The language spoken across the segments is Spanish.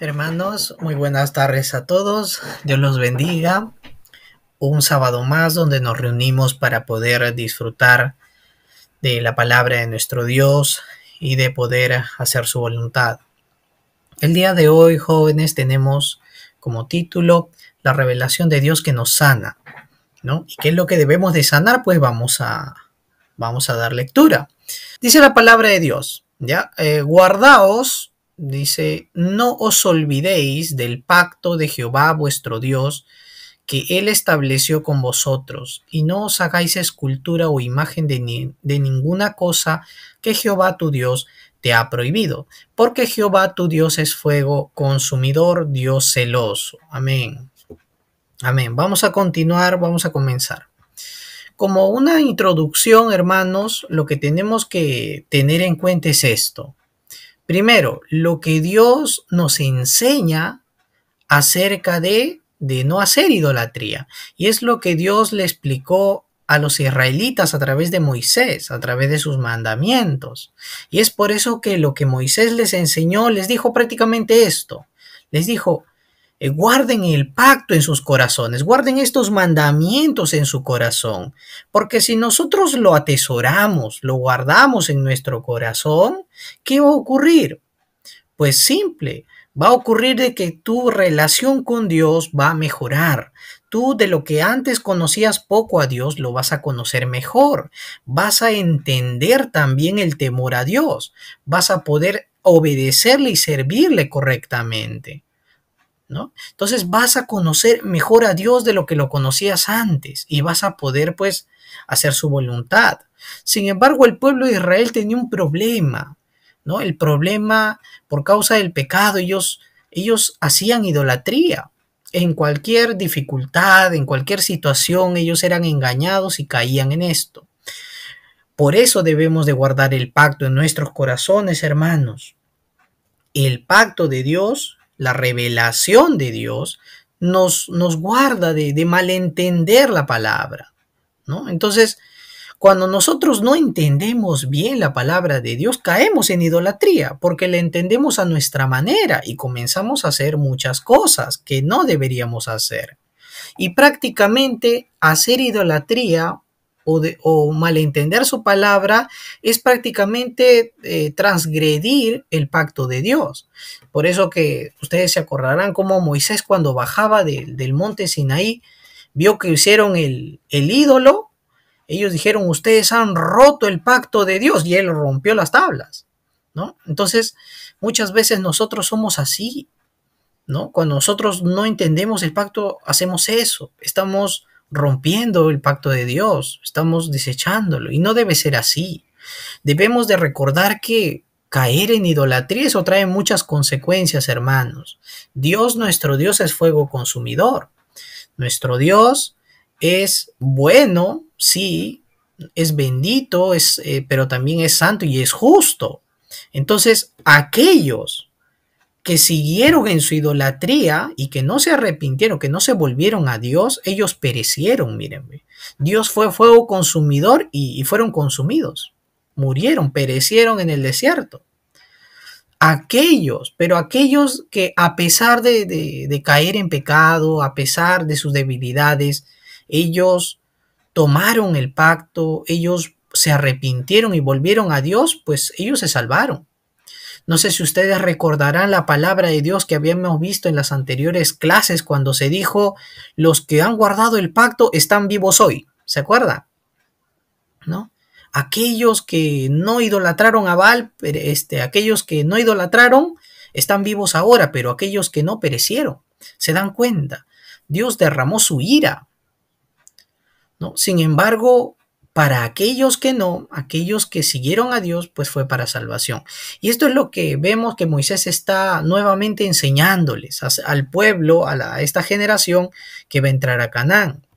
Hermanos, muy buenas tardes a todos. Dios los bendiga. Un sábado más donde nos reunimos para poder disfrutar de la palabra de nuestro Dios y de poder hacer su voluntad. El día de hoy, jóvenes, tenemos como título la revelación de Dios que nos sana, ¿no? ¿Y qué es lo que debemos de sanar? Pues vamos a dar lectura. Dice la palabra de Dios, ¿ya? Guardaos, dice, no os olvidéis del pacto de Jehová vuestro Dios, que él estableció con vosotros, y no os hagáis escultura o imagen de ninguna cosa que Jehová tu Dios te ha prohibido, porque Jehová tu Dios es fuego consumidor, Dios celoso. Amén. Amén. Vamos a continuar, vamos a comenzar. Como una introducción, hermanos, lo que tenemos que tener en cuenta es esto. Primero, lo que Dios nos enseña acerca de no hacer idolatría. Y es lo que Dios le explicó a los israelitas a través de Moisés, a través de sus mandamientos. Y es por eso que lo que Moisés les enseñó, les dijo prácticamente esto. Les dijo, guarden el pacto en sus corazones, guarden estos mandamientos en su corazón, porque si nosotros lo atesoramos, lo guardamos en nuestro corazón, ¿qué va a ocurrir? Pues simple, va a ocurrir de que tu relación con Dios va a mejorar. Tú de lo que antes conocías poco a Dios, lo vas a conocer mejor. Vas a entender también el temor a Dios. Vas a poder obedecerle y servirle correctamente, ¿no? Entonces vas a conocer mejor a Dios de lo que lo conocías antes y vas a poder pues hacer su voluntad. Sin embargo, el pueblo de Israel tenía un problema, ¿no? El problema por causa del pecado, ellos hacían idolatría. En cualquier dificultad, en cualquier situación, ellos eran engañados y caían en esto. Por eso debemos de guardar el pacto en nuestros corazones, hermanos. El pacto de Dios, la revelación de Dios, nos guarda de malentender la palabra, ¿no? Entonces, cuando nosotros no entendemos bien la palabra de Dios, caemos en idolatría, porque la entendemos a nuestra manera y comenzamos a hacer muchas cosas que no deberíamos hacer. Y prácticamente hacer idolatría o malentender su palabra es prácticamente transgredir el pacto de Dios. Por eso que ustedes se acordarán cómo Moisés cuando bajaba del monte Sinaí vio que hicieron el ídolo. Ellos dijeron, ustedes han roto el pacto de Dios, y él rompió las tablas, ¿no? Entonces, muchas veces nosotros somos así, ¿no? Cuando nosotros no entendemos el pacto, hacemos eso, estamos rompiendo el pacto de Dios, estamos desechándolo, y no debe ser así. Debemos de recordar que caer en idolatría, eso trae muchas consecuencias, hermanos. Dios, nuestro Dios, es fuego consumidor. Nuestro Dios es bueno, sí, es bendito, pero también es santo y es justo. Entonces, aquellos que siguieron en su idolatría y que no se arrepintieron, que no se volvieron a Dios, ellos perecieron, mírenme. Dios fue fuego consumidor y fueron consumidos. Murieron, perecieron en el desierto. Pero aquellos que a pesar de caer en pecado, a pesar de sus debilidades, ellos tomaron el pacto, ellos se arrepintieron y volvieron a Dios, pues ellos se salvaron. No sé si ustedes recordarán la palabra de Dios que habíamos visto en las anteriores clases cuando se dijo, los que han guardado el pacto están vivos hoy. ¿Se acuerda? ¿No? Aquellos que no idolatraron a Baal, aquellos que no idolatraron están vivos ahora, pero aquellos que no perecieron. ¿Se dan cuenta? Dios derramó su ira, ¿no? Sin embargo, para aquellos que no, aquellos que siguieron a Dios, pues fue para salvación. Y esto es lo que vemos que Moisés está nuevamente enseñándoles al pueblo, a esta generación que va a entrar a Canaán.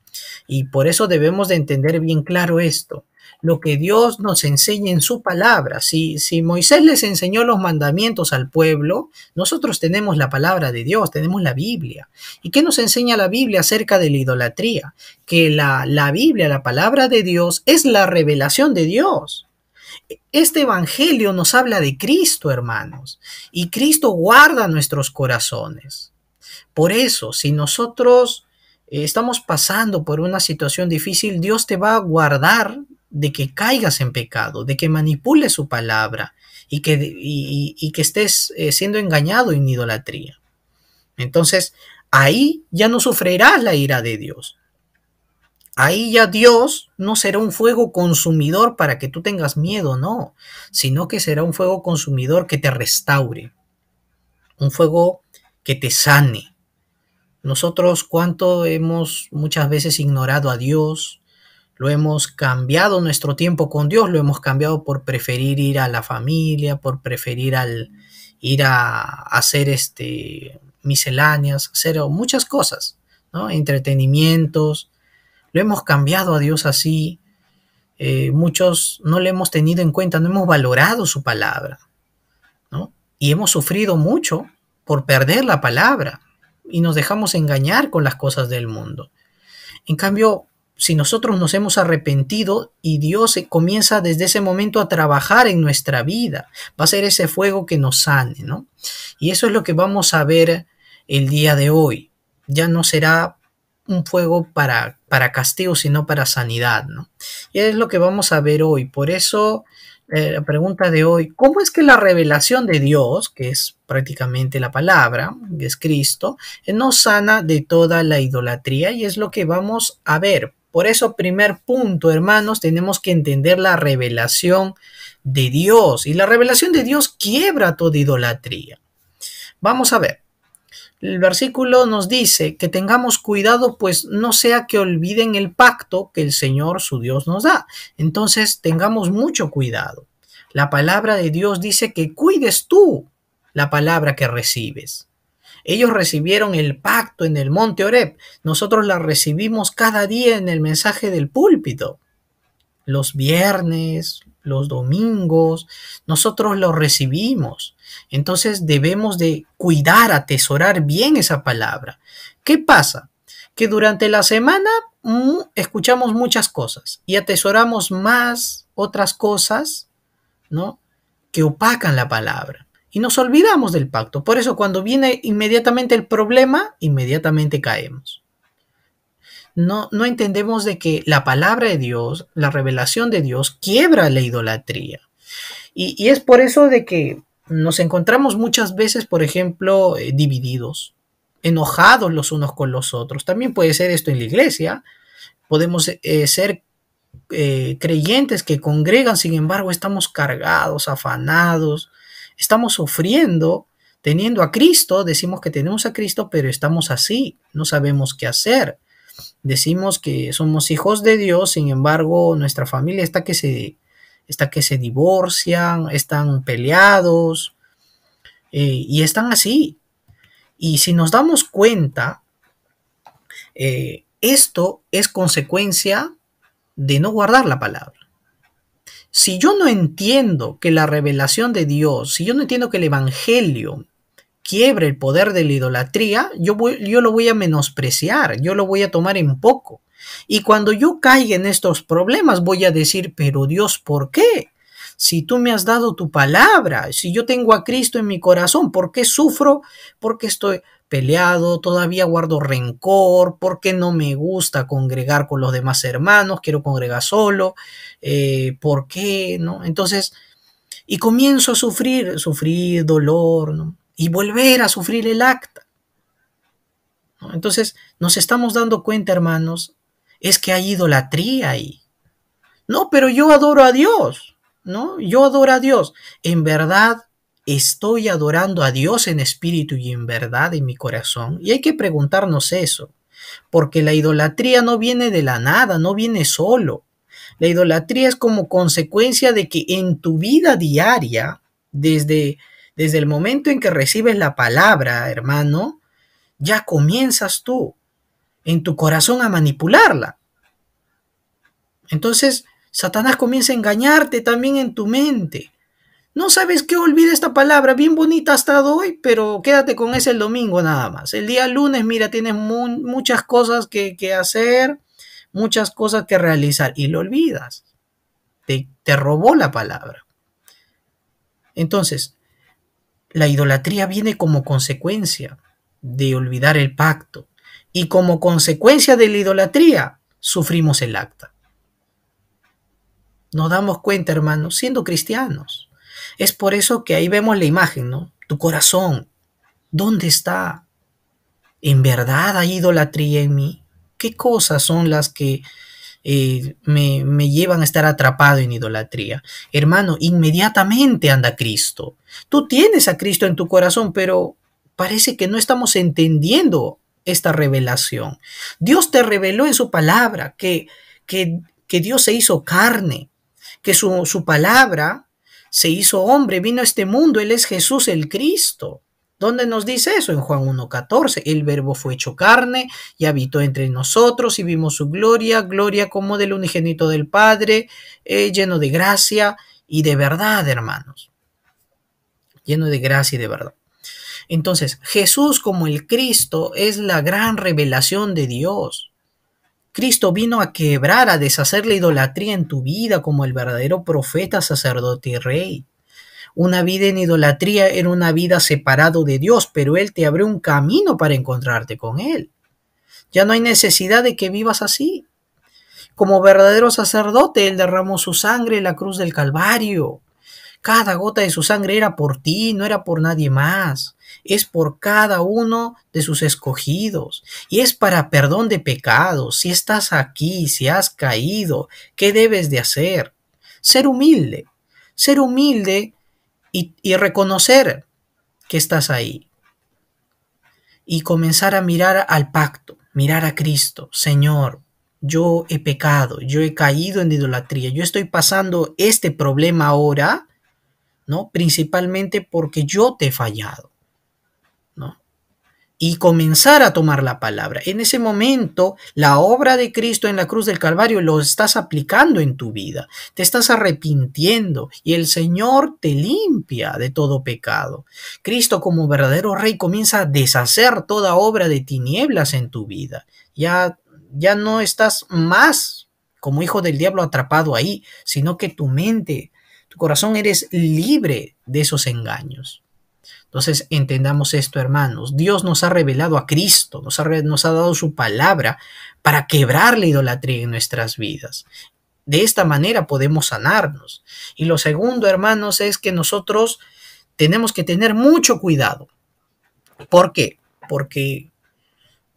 Y por eso debemos de entender bien claro esto. Lo que Dios nos enseña en su palabra. Si Moisés les enseñó los mandamientos al pueblo, nosotros tenemos la palabra de Dios, tenemos la Biblia. ¿Y qué nos enseña la Biblia acerca de la idolatría? Que la Biblia, la palabra de Dios, es la revelación de Dios. Este evangelio nos habla de Cristo, hermanos, y Cristo guarda nuestros corazones. Por eso, si nosotros estamos pasando por una situación difícil, Dios te va a guardar de que caigas en pecado, de que manipules su palabra y que estés siendo engañado en idolatría. Entonces, ahí ya no sufrirás la ira de Dios. Ahí ya Dios no será un fuego consumidor para que tú tengas miedo, no, sino que será un fuego consumidor que te restaure, un fuego que te sane. Nosotros cuánto hemos muchas veces ignorado a Dios, lo hemos cambiado nuestro tiempo con Dios, lo hemos cambiado por preferir ir a la familia, por preferir ir a hacer misceláneas, hacer muchas cosas, ¿no? Entretenimientos, lo hemos cambiado a Dios así. Muchos no le hemos tenido en cuenta, no hemos valorado su palabra, ¿no? Y hemos sufrido mucho por perder la palabra y nos dejamos engañar con las cosas del mundo. En cambio, si nosotros nos hemos arrepentido y Dios comienza desde ese momento a trabajar en nuestra vida, va a ser ese fuego que nos sane, ¿no? Y eso es lo que vamos a ver el día de hoy. Ya no será un fuego para castigo, sino para sanidad, ¿no? Y es lo que vamos a ver hoy. Por eso, la pregunta de hoy, ¿cómo es que la revelación de Dios, que es prácticamente la palabra, que es Cristo, nos sana de toda la idolatría? Y es lo que vamos a ver. Por eso, primer punto, hermanos, tenemos que entender la revelación de Dios. Y la revelación de Dios quiebra toda idolatría. Vamos a ver. El versículo nos dice que tengamos cuidado, pues no sea que olviden el pacto que el Señor su Dios nos da. Entonces tengamos mucho cuidado. La palabra de Dios dice que cuides tú la palabra que recibes. Ellos recibieron el pacto en el monte Horeb. Nosotros la recibimos cada día en el mensaje del púlpito. Los viernes, los domingos, nosotros lo recibimos. Entonces debemos de cuidar, atesorar bien esa palabra. ¿Qué pasa? Que durante la semana escuchamos muchas cosas y atesoramos más otras cosas, ¿no? Que opacan la palabra. Y nos olvidamos del pacto. Por eso cuando viene inmediatamente el problema, inmediatamente caemos. No entendemos de que la palabra de Dios, la revelación de Dios, quiebra la idolatría. Y es por eso de que nos encontramos muchas veces, por ejemplo, divididos, enojados los unos con los otros. También puede ser esto en la iglesia. Podemos ser creyentes que congregan, sin embargo, estamos cargados, afanados, estamos sufriendo, teniendo a Cristo, decimos que tenemos a Cristo, pero estamos así, no sabemos qué hacer. Decimos que somos hijos de Dios, sin embargo, nuestra familia está que se divorcian, están peleados y están así. Y si nos damos cuenta, esto es consecuencia de no guardar la palabra. Si yo no entiendo que la revelación de Dios, si yo no entiendo que el evangelio quiebre el poder de la idolatría, yo lo voy a menospreciar, yo lo voy a tomar en poco. Y cuando yo caiga en estos problemas voy a decir, pero Dios, ¿por qué? Si tú me has dado tu palabra, si yo tengo a Cristo en mi corazón, ¿por qué sufro? ¿Por qué estoy peleado? ¿Todavía guardo rencor? ¿Por qué no me gusta congregar con los demás hermanos? Quiero congregar solo. ¿Por qué? ¿No? Entonces, y comienzo a sufrir dolor, ¿no? Y volver a sufrir el acta, ¿no? Entonces nos estamos dando cuenta, hermanos, es que hay idolatría ahí. No, pero yo adoro a Dios, ¿no? Yo adoro a Dios. En verdad, estoy adorando a Dios en espíritu y en verdad en mi corazón. Y hay que preguntarnos eso, porque la idolatría no viene de la nada, no viene solo. La idolatría es como consecuencia de que en tu vida diaria, desde el momento en que recibes la palabra, hermano, ya comienzas tú en tu corazón a manipularla. Entonces, Satanás comienza a engañarte también en tu mente. No sabes qué, olvida esta palabra, bien bonita ha estado hoy, pero quédate con ese el domingo nada más. El día lunes, mira, tienes muchas cosas que hacer, muchas cosas que realizar y lo olvidas. te robó la palabra. Entonces, la idolatría viene como consecuencia de olvidar el pacto. Y como consecuencia de la idolatría, sufrimos el acta. Nos damos cuenta, hermanos, siendo cristianos. Es por eso que ahí vemos la imagen, ¿no? Tu corazón, ¿dónde está? ¿En verdad hay idolatría en mí? ¿Qué cosas son las que me llevan a estar atrapado en idolatría? Hermano, inmediatamente anda Cristo. Tú tienes a Cristo en tu corazón, pero parece que no estamos entendiendo esta revelación. Dios te reveló en su palabra que Dios se hizo carne, que su palabra se hizo hombre, vino a este mundo, Él es Jesús el Cristo. ¿Dónde nos dice eso? En Juan 1:14, el verbo fue hecho carne y habitó entre nosotros y vimos su gloria, gloria como del unigénito del Padre, lleno de gracia y de verdad, hermanos. Lleno de gracia y de verdad. Entonces, Jesús como el Cristo es la gran revelación de Dios. Cristo vino a quebrar, a deshacer la idolatría en tu vida como el verdadero profeta, sacerdote y rey. Una vida en idolatría era una vida separado de Dios, pero Él te abrió un camino para encontrarte con Él. Ya no hay necesidad de que vivas así. Como verdadero sacerdote, Él derramó su sangre en la cruz del Calvario. Cada gota de su sangre era por ti, no era por nadie más. Es por cada uno de sus escogidos. Y es para perdón de pecados. Si estás aquí, si has caído, ¿qué debes de hacer? Ser humilde. Ser humilde y reconocer que estás ahí. Y comenzar a mirar al pacto, mirar a Cristo. Señor, yo he pecado, yo he caído en idolatría, yo estoy pasando este problema ahora, ¿no? Principalmente porque yo te he fallado, ¿no? Y comenzar a tomar la palabra. En ese momento, la obra de Cristo en la cruz del Calvario lo estás aplicando en tu vida. Te estás arrepintiendo y el Señor te limpia de todo pecado. Cristo como verdadero Rey comienza a deshacer toda obra de tinieblas en tu vida. Ya no estás más como hijo del diablo atrapado ahí, sino que tu mente, tu corazón eres libre de esos engaños. Entonces entendamos esto, hermanos. Dios nos ha revelado a Cristo, nos ha dado su palabra para quebrar la idolatría en nuestras vidas. De esta manera podemos sanarnos. Y lo segundo, hermanos, es que nosotros tenemos que tener mucho cuidado. ¿Por qué? Porque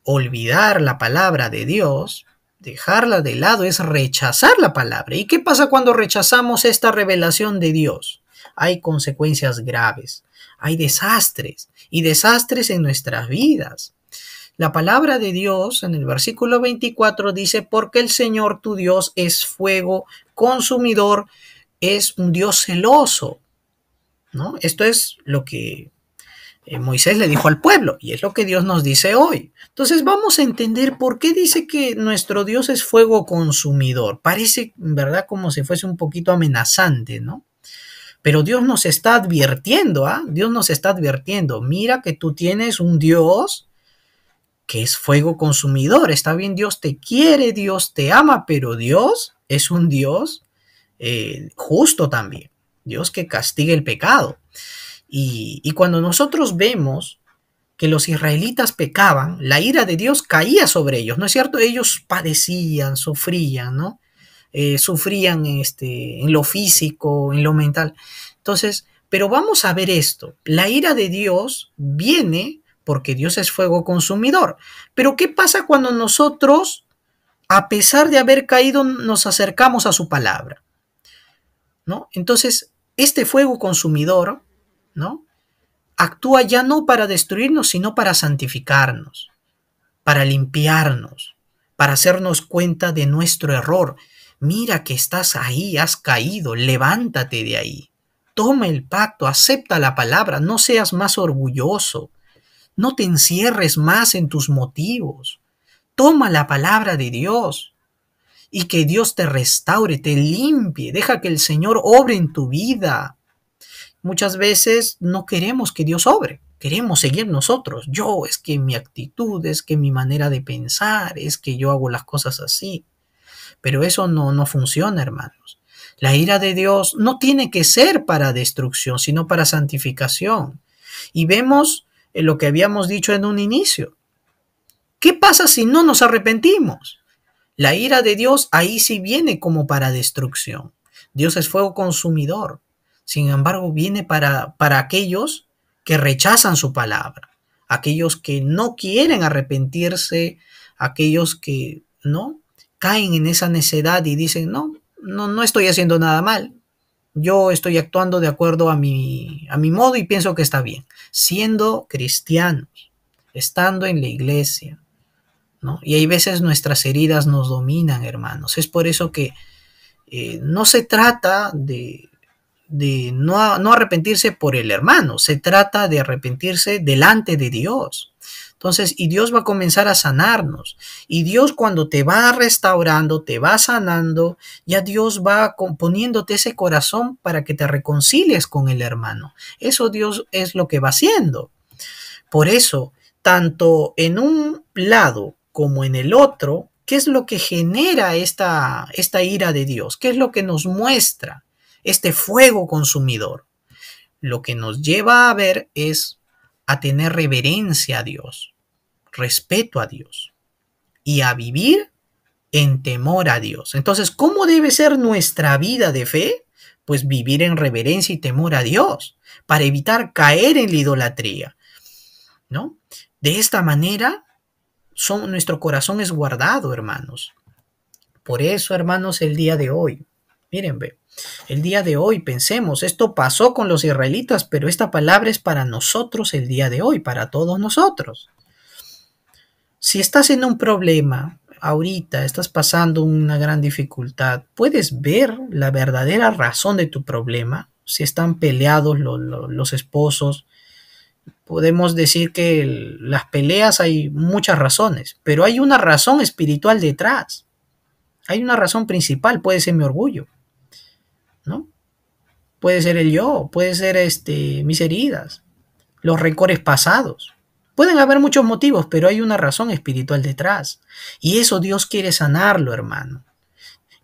olvidar la palabra de Dios, dejarla de lado, es rechazar la palabra. ¿Y qué pasa cuando rechazamos esta revelación de Dios? Hay consecuencias graves, hay desastres y desastres en nuestras vidas. La palabra de Dios en el versículo 24 dice, porque el Señor tu Dios es fuego consumidor, es un Dios celoso, ¿no? Esto es lo que Moisés le dijo al pueblo y es lo que Dios nos dice hoy. Entonces vamos a entender por qué dice que nuestro Dios es fuego consumidor. Parece, ¿verdad?, como si fuese un poquito amenazante, ¿no? Pero Dios nos está advirtiendo, ¿ah? Dios nos está advirtiendo, mira que tú tienes un Dios que es fuego consumidor. Está bien, Dios te quiere, Dios te ama, pero Dios es un Dios justo también. Dios que castiga el pecado. Y cuando nosotros vemos que los israelitas pecaban, la ira de Dios caía sobre ellos, ¿no es cierto? Ellos padecían, sufrían, ¿no? Sufrían en lo físico, en lo mental. Entonces, pero vamos a ver esto. La ira de Dios viene porque Dios es fuego consumidor. Pero ¿qué pasa cuando nosotros, a pesar de haber caído, nos acercamos a su palabra? ¿No? Entonces, este fuego consumidor, ¿no?, actúa ya no para destruirnos, sino para santificarnos, para limpiarnos, para hacernos cuenta de nuestro error. Mira que estás ahí, has caído, levántate de ahí. Toma el pacto, acepta la palabra, no seas más orgulloso, no te encierres más en tus motivos. Toma la palabra de Dios y que Dios te restaure, te limpie, deja que el Señor obre en tu vida. Muchas veces no queremos que Dios obre, queremos seguir nosotros. Es que mi actitud, es que mi manera de pensar, es que yo hago las cosas así. Pero eso no funciona, hermanos. La ira de Dios no tiene que ser para destrucción, sino para santificación. Y vemos lo que habíamos dicho en un inicio. ¿Qué pasa si no nos arrepentimos? La ira de Dios ahí sí viene como para destrucción. Dios es fuego consumidor. Sin embargo, viene para aquellos que rechazan su palabra, aquellos que no quieren arrepentirse, aquellos que no caen en esa necedad y dicen, no estoy haciendo nada mal. Yo estoy actuando de acuerdo a mi modo y pienso que está bien. Siendo cristianos, estando en la iglesia, ¿no? Y hay veces nuestras heridas nos dominan, hermanos. Es por eso que no se trata de no arrepentirse por el hermano, se trata de arrepentirse delante de Dios. Entonces, y Dios va a comenzar a sanarnos. Y Dios cuando te va restaurando, te va sanando, ya Dios va poniéndote ese corazón para que te reconcilies con el hermano. Eso Dios es lo que va haciendo. Por eso, tanto en un lado como en el otro, ¿qué es lo que genera esta ira de Dios? ¿Qué es lo que nos muestra este fuego consumidor? Lo que nos lleva a ver es a tener reverencia a Dios, respeto a Dios y a vivir en temor a Dios. Entonces, ¿cómo debe ser nuestra vida de fe? Pues vivir en reverencia y temor a Dios, para evitar caer en la idolatría, ¿no? De esta manera, nuestro corazón es guardado, hermanos. Por eso, hermanos, el día de hoy, miren, ve, el día de hoy pensemos, esto pasó con los israelitas, pero esta palabra es para nosotros el día de hoy, para todos nosotros. Si estás en un problema, ahorita estás pasando una gran dificultad, puedes ver la verdadera razón de tu problema. Si están peleados los esposos, podemos decir que las peleas hay muchas razones, pero hay una razón espiritual detrás. Hay una razón principal, puede ser mi orgullo, ¿no? Puede ser el yo, puede ser mis heridas, los rencores pasados. Pueden haber muchos motivos, pero hay una razón espiritual detrás. Y eso Dios quiere sanarlo, hermano.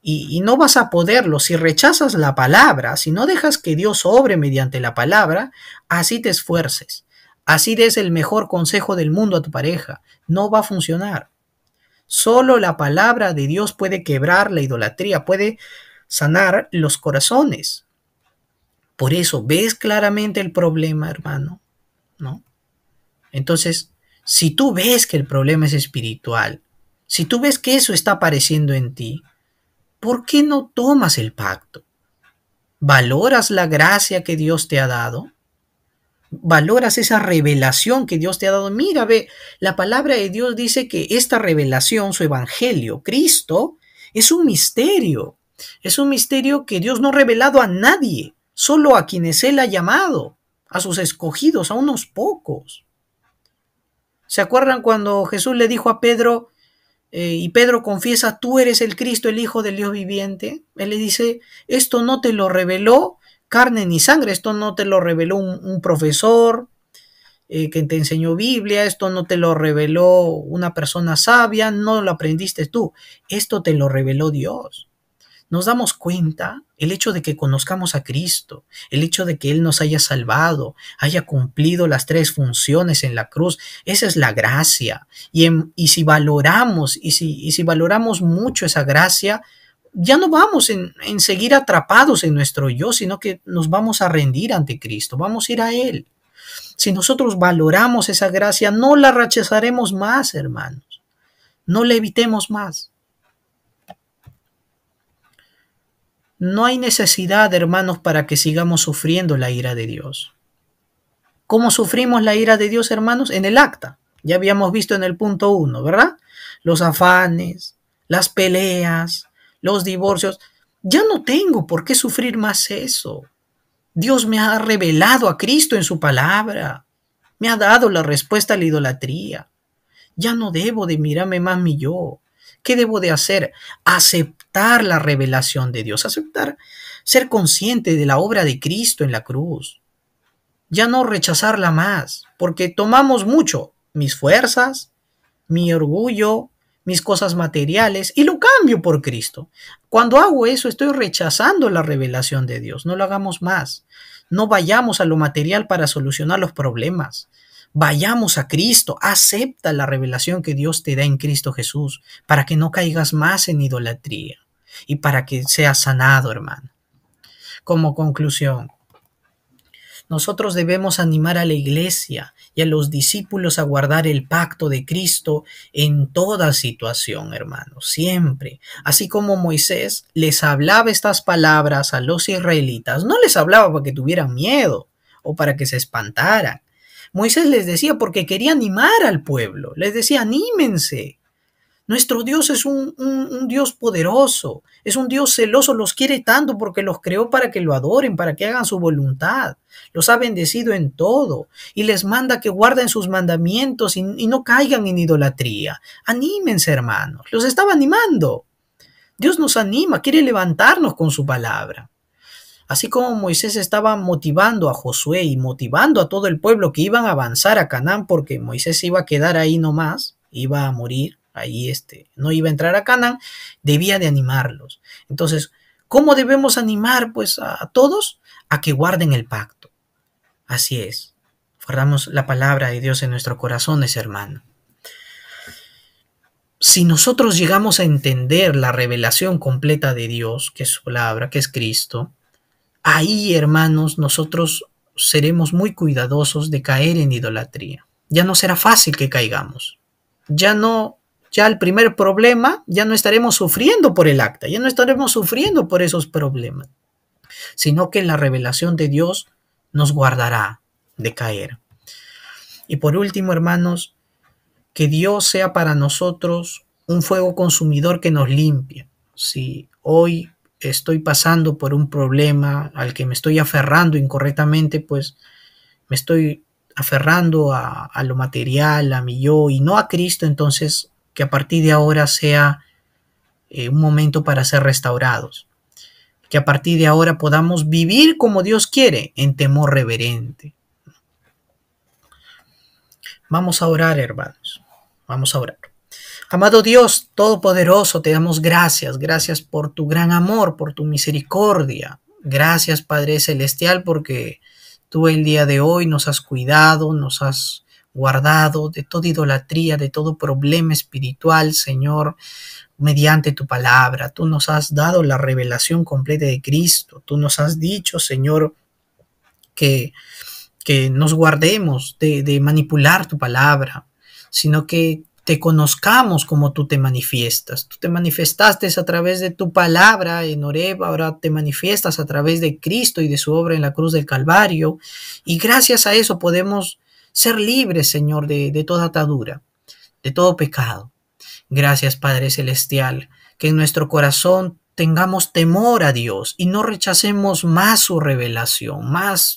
Y no vas a poderlo si rechazas la palabra, si no dejas que Dios obre mediante la palabra, así te esfuerces. Así des el mejor consejo del mundo a tu pareja. No va a funcionar. Solo la palabra de Dios puede quebrar la idolatría, puede sanar los corazones. Por eso, ¿ves claramente el problema, hermano? ¿No? Entonces, si tú ves que el problema es espiritual, si tú ves que eso está apareciendo en ti, ¿por qué no tomas el pacto? ¿Valoras la gracia que Dios te ha dado? ¿Valoras esa revelación que Dios te ha dado? Mira, ve, la palabra de Dios dice que esta revelación, su evangelio, Cristo, es un misterio. Es un misterio que Dios no ha revelado a nadie, solo a quienes Él ha llamado, a sus escogidos, a unos pocos. ¿Se acuerdan cuando Jesús le dijo a Pedro, y Pedro confiesa, tú eres el Cristo, el Hijo del Dios viviente? Él le dice, esto no te lo reveló carne ni sangre, esto no te lo reveló un profesor que te enseñó Biblia, esto no te lo reveló una persona sabia, no lo aprendiste tú, esto te lo reveló Dios. Nos damos cuenta el hecho de que conozcamos a Cristo, el hecho de que Él nos haya salvado, haya cumplido las 3 funciones en la cruz, esa es la gracia. Y si valoramos, y si valoramos mucho esa gracia, ya no vamos en seguir atrapados en nuestro yo, sino que nos vamos a rendir ante Cristo, vamos a ir a Él. Si nosotros valoramos esa gracia, no la rechazaremos más, hermanos, no la evitemos más. No hay necesidad, hermanos, para que sigamos sufriendo la ira de Dios. ¿Cómo sufrimos la ira de Dios, hermanos? En el acta. Ya habíamos visto en el punto 1, ¿verdad? Los afanes, las peleas, los divorcios. Ya no tengo por qué sufrir más eso. Dios me ha revelado a Cristo en su palabra. Me ha dado la respuesta a la idolatría. Ya no debo de mirarme más mi yo. ¿Qué debo de hacer? Aceptar la revelación de Dios, aceptar, ser consciente de la obra de Cristo en la cruz. Ya no rechazarla más, porque tomamos mucho, mis fuerzas, mi orgullo, mis cosas materiales y lo cambio por Cristo. Cuando hago eso, estoy rechazando la revelación de Dios. No lo hagamos más. No vayamos a lo material para solucionar los problemas. Vayamos a Cristo. Acepta la revelación que Dios te da en Cristo Jesús para que no caigas más en idolatría y para que seas sanado, hermano. Como conclusión, nosotros debemos animar a la iglesia y a los discípulos a guardar el pacto de Cristo en toda situación, hermanos, siempre. Así como Moisés les hablaba estas palabras a los israelitas, no les hablaba para que tuvieran miedo o para que se espantaran. Moisés les decía porque quería animar al pueblo, les decía, anímense. Nuestro Dios es un Dios poderoso, es un Dios celoso, los quiere tanto porque los creó para que lo adoren, para que hagan su voluntad. Los ha bendecido en todo y les manda que guarden sus mandamientos y no caigan en idolatría. Anímense, hermanos, los estaba animando. Dios nos anima, quiere levantarnos con su palabra. Así como Moisés estaba motivando a Josué y motivando a todo el pueblo que iban a avanzar a Canaán porque Moisés iba a quedar ahí nomás, iba a morir. Ahí no iba a entrar a Canaán, debía de animarlos. Entonces, ¿cómo debemos animar pues a todos? A que guarden el pacto. Así es. Guardamos la palabra de Dios en nuestros corazones, hermano. Si nosotros llegamos a entender la revelación completa de Dios, que es su palabra, que es Cristo, ahí, hermanos, nosotros seremos muy cuidadosos de caer en idolatría. Ya no será fácil que caigamos. Ya el primer problema, ya no estaremos sufriendo por el acta, ya no estaremos sufriendo por esos problemas, sino que la revelación de Dios nos guardará de caer. Y por último, hermanos, que Dios sea para nosotros un fuego consumidor que nos limpie. Si hoy estoy pasando por un problema al que me estoy aferrando incorrectamente, pues me estoy aferrando a lo material, a mi yo y no a Cristo, entonces que a partir de ahora sea un momento para ser restaurados. Que a partir de ahora podamos vivir como Dios quiere, en temor reverente. Vamos a orar, hermanos. Vamos a orar. Amado Dios Todopoderoso, te damos gracias. Gracias por tu gran amor, por tu misericordia. Gracias, Padre Celestial, porque tú el día de hoy nos has cuidado, nos has guardado de toda idolatría, de todo problema espiritual, Señor, mediante tu palabra. Tú nos has dado la revelación completa de Cristo. Tú nos has dicho, Señor, que nos guardemos de manipular tu palabra, sino que te conozcamos como tú te manifiestas. Tú te manifestaste a través de tu palabra en Horeb, ahora te manifiestas a través de Cristo y de su obra en la cruz del Calvario, y gracias a eso podemos ser libres, Señor, de toda atadura, de todo pecado. Gracias, Padre Celestial, que en nuestro corazón tengamos temor a Dios y no rechacemos más su revelación,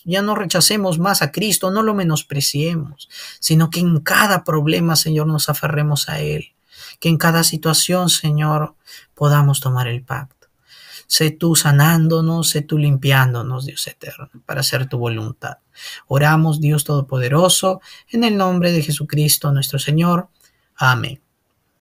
ya no rechacemos más a Cristo, no lo menospreciemos, sino que en cada problema, Señor, nos aferremos a Él, que en cada situación, Señor, podamos tomar el pacto. Sé tú sanándonos, sé tú limpiándonos, Dios eterno, para hacer tu voluntad. Oramos, Dios Todopoderoso, en el nombre de Jesucristo nuestro Señor. Amén.